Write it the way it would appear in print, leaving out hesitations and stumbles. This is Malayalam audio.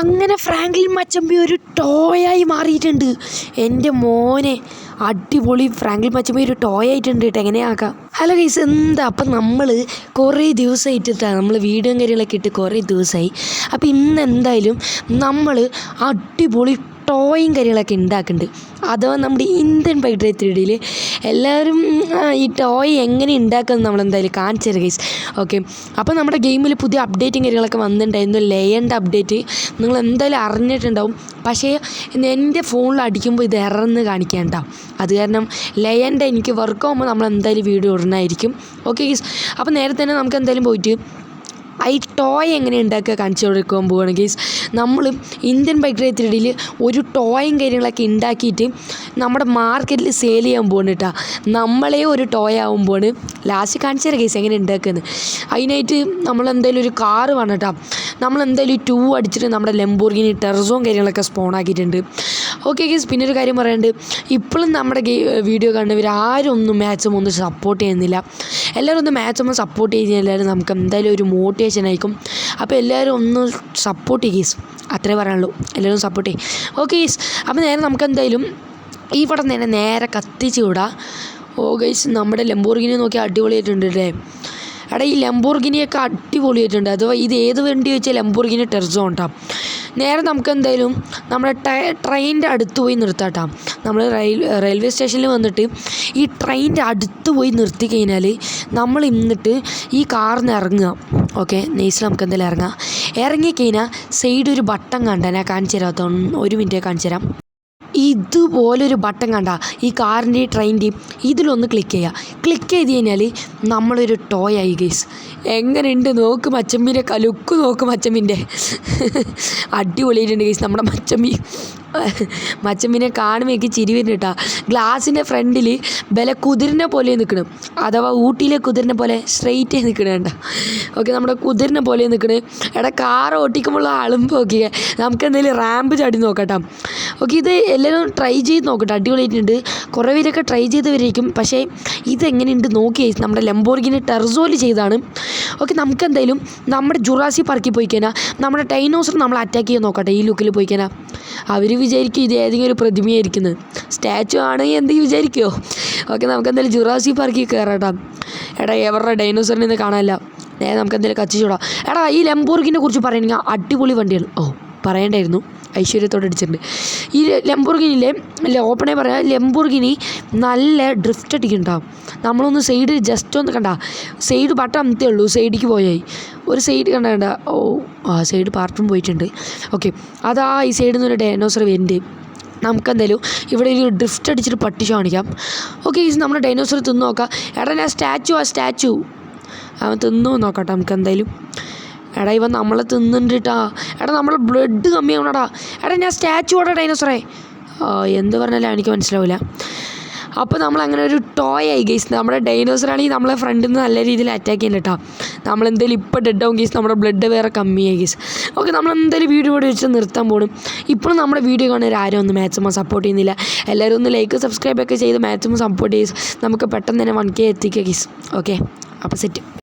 അങ്ങനെ ഫ്രാങ്ക്ലിൻ മച്ചമ്പി ഒരു ടോയായി മാറിയിട്ടുണ്ട്. എൻ്റെ മോനെ അടിപൊളി ഫ്രാങ്ക്ലിൻ മച്ചമ്പി ഒരു ടോയ് ആയിട്ടുണ്ട് കേട്ടോ. എങ്ങനെയാക്കാം? ഹലോ ഗൈസ്, എന്താ അപ്പം നമ്മൾ കുറേ ദിവസമായിട്ടിട്ടാണ് നമ്മൾ വീഡിയോയും കാര്യങ്ങളൊക്കെ ഇട്ട് കുറേ ദിവസമായി. അപ്പോൾ ഇന്ന് എന്തായാലും നമ്മൾ അടിപൊളി ടോയും കാര്യങ്ങളൊക്കെ ഉണ്ടാക്കുന്നുണ്ട്. അഥവാ നമ്മുടെ ഇന്ത്യൻ പൈട്രേത്തിനിടയിൽ എല്ലാവരും ഈ ടോയ് എങ്ങനെ ഉണ്ടാക്കുന്നത് നമ്മളെന്തായാലും കാണിച്ചു തരാം ഗൈസ്. ഓക്കെ, അപ്പോൾ നമ്മുടെ ഗെയിമിൽ പുതിയ അപ്ഡേറ്റും കാര്യങ്ങളൊക്കെ വന്നിട്ടുണ്ടായിരുന്നു. ലയൻ്റെ അപ്ഡേറ്റ് നിങ്ങൾ എന്തായാലും അറിഞ്ഞിട്ടുണ്ടാവും. പക്ഷേ എൻ്റെ ഫോണിൽ അടിക്കുമ്പോൾ ഇത് എറന്ന് കാണിക്കാനുണ്ടാവും. അത് കാരണം ലയൻ്റെ എനിക്ക് വർക്ക് ആകുമ്പോൾ നമ്മൾ എന്തായാലും വീഡിയോ ഇടണമായിരിക്കും. ഓക്കെ ഗൈസ്, അപ്പോൾ നേരത്തെ തന്നെ നമുക്ക് എന്തായാലും പോയിട്ട് ഈ ടോയ് എങ്ങനെ ഉണ്ടാക്കുക കാണിച്ചു കൊടുക്കാൻ പോവുകയാണ് ഗൈസ്. നമ്മൾ ഇന്ത്യൻ പൈട്രേത്തിനിടയിൽ ഒരു ടോയും കാര്യങ്ങളൊക്കെ ഉണ്ടാക്കിയിട്ട് നമ്മുടെ മാർക്കറ്റിൽ സെയിൽ ചെയ്യാൻ പോകുന്നു കേട്ടോ. നമ്മളെ ഒരു ടോയ് ആകുമ്പോൾ ലാസ്റ്റ് കാണിച്ചു തരാം ഗൈസ് എങ്ങനെ ഉണ്ടാക്കുന്നത്. അതിനായിട്ട് നമ്മളെന്തായാലും ഒരു കാറ് വേണം കേട്ടോ. നമ്മളെന്തായാലും 2 അടിച്ചിട്ട് നമ്മുടെ ലംബോർഗിനി ടെർസോയും കാര്യങ്ങളൊക്കെ സ്പോൺ ആക്കിയിട്ടുണ്ട്. ഓക്കെ ഗൈസ്, പിന്നെ ഒരു കാര്യം പറയാനുണ്ട്. ഇപ്പോഴും നമ്മുടെ വീഡിയോ കാണുന്നവർ ആരും ഒന്നും മാക്സിമം ഒന്നും സപ്പോർട്ട് ചെയ്യുന്നില്ല. എല്ലാവരും ഒന്ന് മാക്സിമം സപ്പോർട്ട് ചെയ്താലും നമുക്ക് എന്തായാലും ഒരു മോട്ടിവേഷൻ ആയിരിക്കും. അപ്പോൾ എല്ലാവരും ഒന്ന് സപ്പോർട്ട് ചെയ്യും ഗൈസ്, അത്രേ പറയാനുള്ളൂ. എല്ലാവരും സപ്പോർട്ട് ചെയ്യും. ഓക്കെ ഗൈസ്, അപ്പോൾ നമുക്ക് എന്തായാലും ഇവിടെ തന്നെ നേരെ കത്തിച്ച് വിടാം. ഓ ഗൈസ്, നമ്മുടെ ലംബോർഗിനി നോക്കി അടിപൊളിയായിട്ടുണ്ട് അല്ലേ. എടാ, ഈ ലംബോർഗിനിയൊക്കെ അടിപൊളിയായിട്ടുണ്ട്. അഥവാ ഇത് ഏത് വണ്ടി വെച്ചാൽ ലംബോർഗിനി ടെർസോ ഉണ്ടാവും. നേരെ നമുക്ക് എന്തായാലും നമ്മുടെ ട്രെയിനിൻ്റെ അടുത്ത് പോയി നിർത്താം. നമ്മൾ റെയിൽവേ സ്റ്റേഷനിൽ വന്നിട്ട് ഈ ട്രെയിനിൻ്റെ അടുത്ത് പോയി നിർത്തി കഴിഞ്ഞാൽ നമ്മൾ ഇന്നിട്ട് ഈ കാറിൽ നിന്ന് ഇറങ്ങുക. ഓക്കെ, നൈസിൽ നമുക്ക് എന്തായാലും ഇറങ്ങാം. ഇറങ്ങിക്കഴിഞ്ഞാൽ സൈഡ് ഒരു ബട്ടൺ കണ്ട, ഞാൻ കാണിച്ചു തരാം. 1 മിനിറ്റ് കാണിച്ചു തരാം. ഇതുപോലൊരു ബട്ടൺ കണ്ട, ഈ കാറിൻ്റെയും ട്രെയിനിൻ്റെയും ഇതിലൊന്ന് ക്ലിക്ക് ചെയ്യുക. ക്ലിക്ക് ചെയ്ത് കഴിഞ്ഞാൽ നമ്മളൊരു ടോയ് ആയി ഗൈസ്. എങ്ങനെയുണ്ട് നോക്ക് മച്ചമ്പിൻ്റെ ലുക്ക്, നോക്ക് മച്ചമ്പിൻ്റെ അടിപൊളിയായിട്ടുണ്ട് ഗൈസ്. നമ്മുടെ മച്ചമ്പിനെ കാണുമ്പോൾ എനിക്ക് ചിരി വരുന്നു കേട്ടോ. ഗ്ലാസിൻ്റെ ഫ്രണ്ടിൽ കുതിരിനെ പോലെ നിൽക്കണം. അഥവാ ഊട്ടിയിലെ കുതിരിനെ പോലെ സ്ട്രെയിറ്റ് നിൽക്കണം കേട്ടോ. ഓക്കെ, നമ്മുടെ കുതിരിനെ പോലെ നിൽക്കണേ. എടാ, കാർ ഓട്ടിക്കുമ്പോൾ അളുമ്പ് നോക്കിയേ. നമുക്ക് എന്തെങ്കിലും റാമ്പ് ചാടി നോക്കട്ടോ. ഓക്കെ, ഇത് എല്ലാവരും ട്രൈ ചെയ്ത് നോക്കട്ടെ, അടിപൊളിയായിട്ടുണ്ട്. കുറേ പേരൊക്കെ ട്രൈ ചെയ്തവരായിരിക്കും. പക്ഷേ ഇതെങ്ങനെയുണ്ട് നോക്കി നമ്മുടെ ലംബോർഗിനി ടെർസോയിൽ ചെയ്താണ്. ഓക്കെ, നമുക്ക് എന്തായാലും നമ്മുടെ ജുറാസിക് പാർക്കിൽ പോയി കഴിഞ്ഞാൽ നമ്മുടെ ഡൈനോസർ നമ്മൾ അറ്റാക്ക് ചെയ്യാൻ നോക്കട്ടെ. ഈ ലുക്കിൽ പോയി കഴിഞ്ഞാൽ അവർ വിചാരിക്കും ഇത് ഏതെങ്കിലും ഒരു പ്രതിമയായിരിക്കുന്നത്, സ്റ്റാച്ചു ആണെങ്കിൽ എന്തെങ്കിലും വിചാരിക്കുമോ. ഓക്കെ, നമുക്ക് എന്തായാലും ജുറാസിക് പാർക്കിൽ കയറാം. എടാ, എവരുടെ ഡൈനോസറിനെ ഇന്ന് കാണാനില്ല. നമുക്ക് എന്തായാലും കച്ചിച്ചോടാം. എടാ, ഈ ലംബോർഗിനെ കുറിച്ച് പറയുകയാണെങ്കിൽ അടിപൊളി വണ്ടിയാണ്. പറയേണ്ടായിരുന്നു, ഐശ്വര്യത്തോടെ അടിച്ചിട്ടുണ്ട്. ഈ ലംബോർഗിനിയിലെ ഓപ്പണായി പറയാം, ലംബോർഗിനി നല്ല ഡ്രിഫ്റ്റ് അടിക്കുന്നുണ്ടാവും. നമ്മളൊന്ന് സൈഡ് ജസ്റ്റ് ഒന്ന് കണ്ട, സൈഡ് ബട്ടൺ അമത്തേ ഉള്ളൂ, സൈഡിലേക്ക് പോയായി ഒരു സൈഡ് കണ്ട. സൈഡ് പാർട്ടും പോയിട്ടുണ്ട്. ഓക്കെ, അതാ ഈ സൈഡിൽ നിന്നൊരു ഡൈനോസർ വരുന്നുണ്ട്. നമുക്കെന്തായാലും ഇവിടെ ഒരു ഡ്രിഫ്റ്റ് അടിച്ചിട്ട് പട്ടിച്ച് കാണിക്കാം. ഓക്കെ, നമ്മുടെ ഡൈനോസർ തിന്ന് നോക്കാം. എടാ, ഞാൻ സ്റ്റാച്ചു അവൻ തിന്നു നോക്കട്ടെ നമുക്ക് എന്തായാലും. എടാ, ഇവൻ നമ്മളെ തിന്നുണ്ട് കേട്ടാ. എടാ, നമ്മളെ ബ്ലഡ് കമ്മിയാവണടാ. എടാ, ഞാൻ സ്റ്റാച്ചുവാടാ ഡൈനോസറേ. എന്ത് പറഞ്ഞാലും എനിക്ക് മനസ്സിലാവില്ല. അപ്പോൾ നമ്മളങ്ങനെ ഒരു ടോയ് ആയി ഗൈസ്. നമ്മുടെ ഡൈനോസറാണെങ്കിൽ നമ്മളെ ഫ്രണ്ടിൽ നിന്ന് നല്ല രീതിയിൽ അറ്റാക്ക് ചെയ്യുന്നത് കേട്ടോ. നമ്മളെന്തായാലും ഇപ്പോൾ ഡെഡ് ആവും ഗൈസ്, നമ്മുടെ ബ്ലഡ് വേറെ കമ്മിയായി ഗൈസ്. ഓക്കെ, നമ്മളെന്തായാലും വീഡിയോ ഇവിടെ വെച്ച് നിർത്താൻ പോകണം. ഇപ്പോഴും നമ്മുടെ വീഡിയോ കാണുന്നവർ ആരും ഒന്നും മാക്സിമം സപ്പോർട്ട് ചെയ്യുന്നില്ല. എല്ലാവരും ഒന്ന് ലൈക്ക് സബ്സ്ക്രൈബ് ഒക്കെ ചെയ്ത് മാക്സിമം സപ്പോർട്ട് ചെയ്ത് നമുക്ക് പെട്ടെന്ന് തന്നെ 1K എത്തിക്കുക ഗൈസ്. ഓക്കെ, അപ്പോൾ സെറ്റ്.